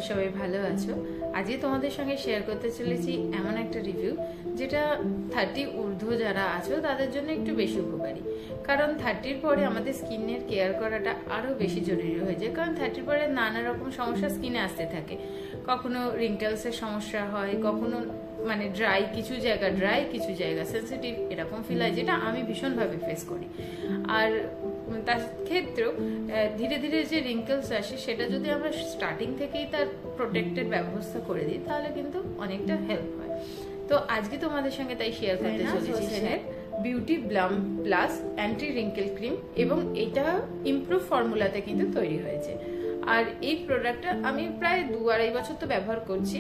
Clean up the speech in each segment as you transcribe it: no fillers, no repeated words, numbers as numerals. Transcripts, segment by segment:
সবাই ভালো আছো। আজকে তোমাদের সঙ্গে শেয়ার করতে চলেছি এমন একটা রিভিউ যেটা 30 ঊর্ধ্ব যারা আছো তাদের জন্য একটু বেশি উপকারী। কারণ 30-র পরে আমাদের স্কিনের কেয়ার করাটা আরো বেশি জরুরি হয়ে যায়। কারণ 30-র পরে নানা রকম সমস্যা স্কিনে আসতে থাকে। কখনো রিঙ্কেলসের সমস্যা হয়, কখনো মানে কিছু জায়গা সেন্সিটিভ এরকম ফিল হয়, যেটা আমি ভীষণভাবে ফেস করি। আর তার ক্ষেত্রেও ধীরে ধীরে যে রিঙ্কেলস আসে সেটা যদি আমরা স্টার্টিং থেকেই তার প্রোটেক্টের ব্যবস্থা করে দিই তাহলে কিন্তু অনেকটা হেল্প হয়। তো আজকে তোমাদের সঙ্গে তাই শেয়ার করতে চলেছি beauty Blum plus anti wrinkle cream, এবং এটা ইমপ্রুভ ফর্মুলাতে কিন্তু তৈরি হয়েছে। আর এই প্রোডাক্টটা আমি প্রায় 2-2.5 বছর তো ব্যবহার করছি,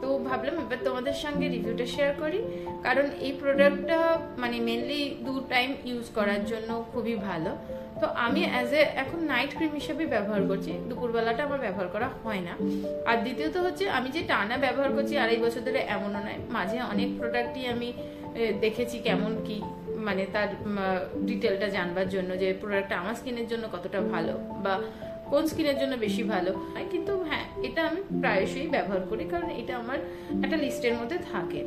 তো ভাবলাম এবার তোমাদের সঙ্গে রিভিউটা শেয়ার করি। কারণ এই প্রোডাক্টটা মানে মেনলি 2 টাইম ইউজ করার জন্য খুবই ভালো। তো আমি এখন নাইট ক্রিম হিসেবে ব্যবহার করছি, দুপুরবেলাটা আমার ব্যবহার করা হয় না। আর দ্বিতীয়ত হচ্ছে আমি যে টানা ব্যবহার করছি 2.5 বছর ধরে এমনও নয়, মাঝে অনেক প্রোডাক্টই আমি দেখেছি কেমন কি, মানে তার ডিটেলটা জানবার জন্য যে প্রোডাক্টটা আমার স্কিনের জন্য কতটা ভালো বা কোন স্কিনের জন্য বেশি ভালো। কিন্তু হ্যাঁ, এটা আমি প্রায়শই ব্যবহার করি কারণ এটা আমার একটা লিস্টের মধ্যে থাকে।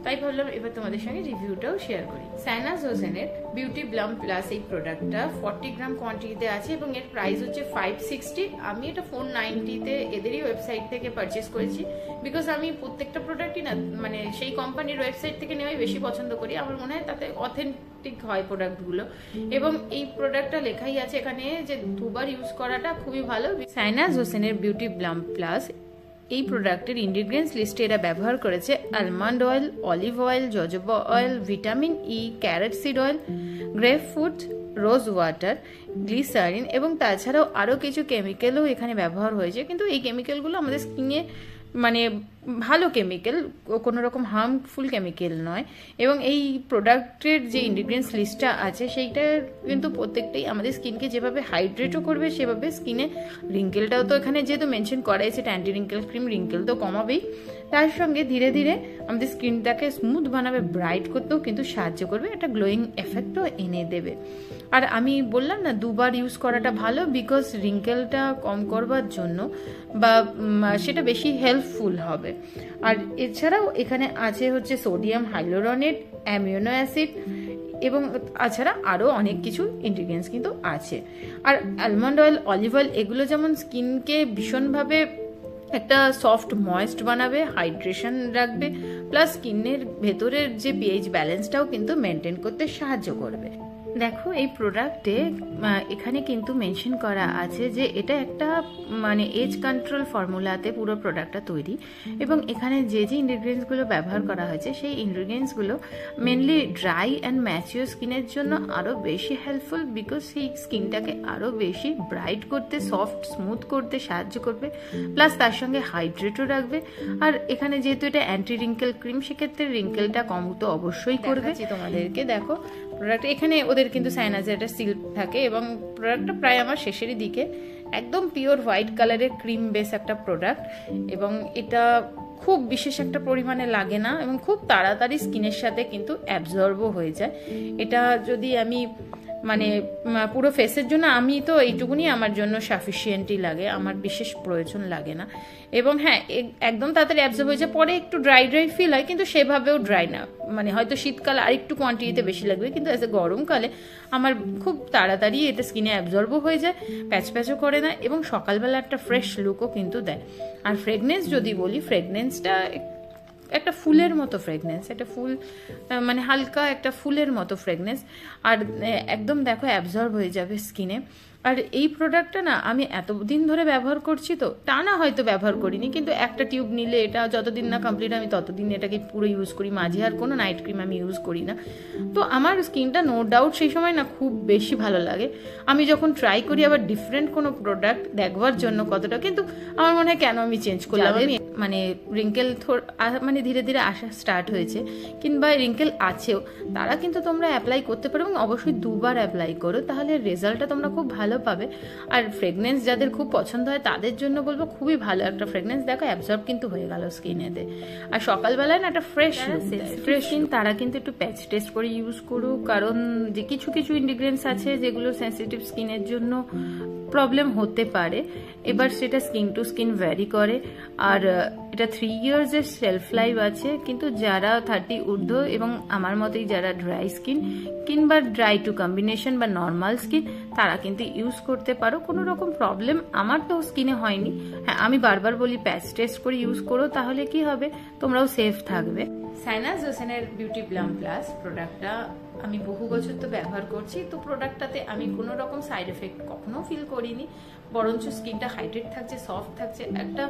তাই ভাবলাম এবার তোমাদের সঙ্গে রিভিউটাও শেয়ার করি। সাইনাস হোসেনের বিউটি ব্লাম প্লাস এই প্রোডাক্টটা 40 গ্রাম কোয়ান্টিটিতে আছে এবং এর প্রাইস হচ্ছে 560। আমি এটা 490-তে এদেরই ওয়েবসাইট থেকে পারচেস করেছি, বিকজ আমি প্রত্যেকটা প্রোডাক্টই না মানে সেই কোম্পানির ওয়েবসাইট থেকে নেওয়াই বেশি পছন্দ করি। আমার মনে হয় তাতে অথেন্টিক হয় প্রোডাক্টগুলো, এবং এই প্রোডাক্টটা লেখাই আছে এখানে যে 2বার ইউজ করাটা খুবই ভালো। সাইনাস হোসেনের বিউটি ব্লাম প্লাস এই প্রোডাক্টের ইনগ্রিডিয়েন্টস লিস্টে এরা ব্যবহার করেছে almond oil, olive oil, jojoba oil, vitamin E, carrot seed oil, grape fruit, rose water, glycerine, এবং তাছাড়াও আরও কিছু কেমিক্যালও এখানে ব্যবহার হয়েছে। কিন্তু এই কেমিক্যালগুলো আমাদের স্কিনে মানে ভালো কেমিক্যাল, কোনো রকম হার্মফুল কেমিক্যাল নয়। এবং এই প্রোডাক্টের যে ইনগ্রিডিয়েন্টস লিস্টটা আছে সেইটা কিন্তু প্রত্যেকটাই আমাদের স্কিনকে যেভাবে হাইড্রেটও করবে সেভাবে স্কিনে রিঙ্কেলটাও তো এখানে যেহেতু মেনশন করা হয়েছে অ্যান্টি রিঙ্কেল ক্রিম, রিঙ্কেল তো কমাবেই, তার সঙ্গে ধীরে ধীরে আমাদের স্কিনটাকে স্মুথ বানাবে, ব্রাইট করতেও কিন্তু সাহায্য করবে, একটা গ্লোয়িং এফেক্টও এনে দেবে। আর আমি বললাম না 2বার ইউজ করাটা ভালো, বিকজ রিঙ্কেলটা কম করবার জন্য বা সেটা বেশি হেল্পফুল হবে। আর এছাড়াও এখানে আছে হচ্ছে সোডিয়াম হাইলোরনেট, অ্যামিনো অ্যাসিড, এবং তাছাড়া আরও অনেক কিছু ইনগ্রিডিয়েন্টস কিন্তু আছে। আর আলমন্ড অয়েল, অলিভ অয়েল এগুলো যেমন স্কিনকে ভীষণভাবে একটা সফট ময়েস্ট বানাবে, হাইড্রেশন রাখবে, প্লাস স্কিনের ভেতরের যে পিএইচ ব্যালেন্সটাও কিন্তু মেনটেন করতে সাহায্য করবে। দেখো এই প্রোডাক্টে এখানে কিন্তু মেনশন করা আছে যে এটা একটা মানে এজ কন্ট্রোল ফর্মুলাতে পুরো প্রোডাক্টটা তৈরি, এবং এখানে যে যে ইনগ্রিডিয়েন্টসগুলো ব্যবহার করা হয়েছে সেই ইনগ্রিডিয়েন্টসগুলো মেনলি ড্রাই অ্যান্ড ম্যাচিওর স্কিনের জন্য আরও বেশি হেল্পফুল, বিকজ সেই স্কিনটাকে আরও বেশি ব্রাইট করতে, সফট স্মুথ করতে সাহায্য করবে, প্লাস তার সঙ্গে হাইড্রেটও রাখবে। আর এখানে যেহেতু এটা অ্যান্টি রিঙ্কেল ক্রিম, সেক্ষেত্রে রিঙ্কেলটা কম তো অবশ্যই করবে। তোমাদেরকে দেখো প্রোডাক্ট এখানে ওদের কিন্তু সাইনাসের একটা সিল থাকে, এবং প্রোডাক্টটা প্রায় আমার শেষেরই দিকে। একদম পিওর হোয়াইট কালারের ক্রিম বেস একটা প্রোডাক্ট, এবং এটা খুব বিশেষ একটা পরিমাণে লাগে না এবং খুব তাড়াতাড়ি স্কিনের সাথে কিন্তু অ্যাবজর্বও হয়ে যায়। এটা যদি আমি মানে পুরো ফেসের জন্য, আমি তো এইটুকুনি আমার জন্য সাফিসিয়েন্টই লাগে, আমার বিশেষ প্রয়োজন লাগে না। এবং হ্যাঁ, একদম তাড়াতাড়ি অ্যাবজর্ব হয়ে যায়, পরে একটু ড্রাই ফিল হয়, কিন্তু সেভাবেও ড্রাই না। মানে হয়তো শীতকালে আরেকটু কোয়ান্টিটিতে বেশি লাগবে, কিন্তু অ্যাজ এ গরমকালে আমার খুব তাড়াতাড়ি এটা স্কিনে অ্যাবজর্বও হয়ে যায়, প্যাচও করে না, এবং সকালবেলা একটা ফ্রেশ লুকও কিন্তু দেয়। আর ফ্রেগনেন্স যদি বলি, ফ্রেগনেন্সটা একটা ফুলের মতো ফ্রেগনেন্স, একটা ফুল মানে হালকা একটা ফুলের মতো ফ্রেগনেন্স, আর একদম দেখো অ্যাবজর্ব হয়ে যাবে স্কিনে। আর এই প্রোডাক্টটা না আমি এতদিন ধরে ব্যবহার করছি, তো টানা হয়তো ব্যবহার করিনি, কিন্তু একটা টিউব নিলে এটা যতদিন না কমপ্লিট আমি ততদিন এটাকে পুরো ইউজ করি, মাঝে আর কোনো নাইট ক্রিম আমি ইউজ করি না। তো আমার স্কিনটা নো ডাউট সেই সময় না খুব বেশি ভালো লাগে। আমি যখন ট্রাই করি আবার ডিফারেন্ট কোনো প্রোডাক্ট দেখবার জন্য কতটা, কিন্তু আমার মনে হয় কেন আমি চেঞ্জ করলাম, আমি মানে রিঙ্কেল মানে ধীরে ধীরে আসা স্টার্ট হয়েছে, কিংবা রিঙ্কেল আছেও, তারা কিন্তু তোমরা অ্যাপ্লাই করতে পারো, এবং অবশ্যই 2বার অ্যাপ্লাই করো, তাহলে রেজাল্টটা তোমরা খুব ভালো ভালো পাবে। আর ফ্রেগনেন্স যাদের খুব পছন্দ হয় তাদের জন্য বলবো খুবই ভালো একটা ফ্রেগনেন্স, দেখো অ্যাবজর্ব কিন্তু হয়ে গেল স্কিনেতে। আর সকালবেলায় না একটা ফ্রেশ স্কিন তারা কিন্তু একটু প্যাচ টেস্ট করে ইউজ করুক, কারণ যে কিছু কিছু ইনগ্রিডিয়েন্টস আছে যেগুলো সেন্সিটিভ স্কিনের জন্য প্রবলেম হতে পারে। এবার সেটা স্কিন টু স্কিন ভ্যারি করে। আর এটা 3 ইয়ার্সের শেলফ লাইফ আছে, কিন্তু যারা 30 ঊর্ধ্ব এবং আমার মতোই যারা ড্রাই স্কিন কিংবা ড্রাই টু কম্বিনেশন বা নর্মাল স্কিন, তারা কিন্তু ইউজ করতে পারো। কোনো রকম প্রবলেম আমার তো স্কিনে হয়নি। হ্যাঁ, আমি বারবার বলি প্যাচ টেস্ট করে ইউজ করো, তাহলে কি হবে, তোমরাও সেফ থাকবে। সাইনাস হোসেনের বিউটি প্লাম প্লাস প্রোডাক্টটা আমি বহু বছর তো ব্যবহার করছি, তো প্রোডাক্টটাতে আমি কোনো রকম সাইড এফেক্ট কখনো ফিল করিনি, বরঞ্চ স্কিনটা হাইড্রেট থাকছে, সফট থাকছে, একটা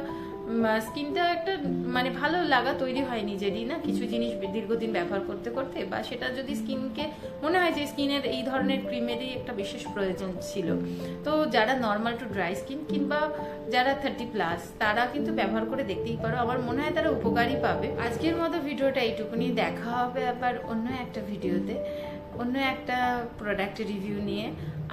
স্কিনটা একটা মানে ভালো লাগা তৈরি হয় নিজেরই না কিছু জিনিস দীর্ঘদিন ব্যবহার করতে করতে, বা সেটা যদি স্কিনকে মনে হয় যে স্কিনের এই ধরনের ক্রিমেরই একটা বিশেষ প্রয়োজন ছিল। তো যারা নর্মাল টু ড্রাই স্কিন কিংবা যারা 30+ তারা কিন্তু ব্যবহার করে দেখতেই পারো, আমার মনে হয় তারা উপকারই পাবে। আজকের মতো ভিডিওটা এইটুকুনি, দেখা হবে আবার অন্য একটা ভিডিওতে অন্য একটা প্রোডাক্টের রিভিউ নিয়ে।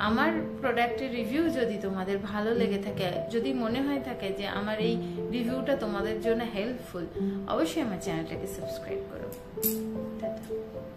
আমার প্রোডাক্টের রিভিউ যদি তোমাদের ভালো লেগে থাকে, যদি মনে হয় থাকে যে আমার এই রিভিউটা তোমাদের জন্য হেল্পফুল, অবশ্যই আমার চ্যানেলটাকে সাবস্ক্রাইব করো। টাটা।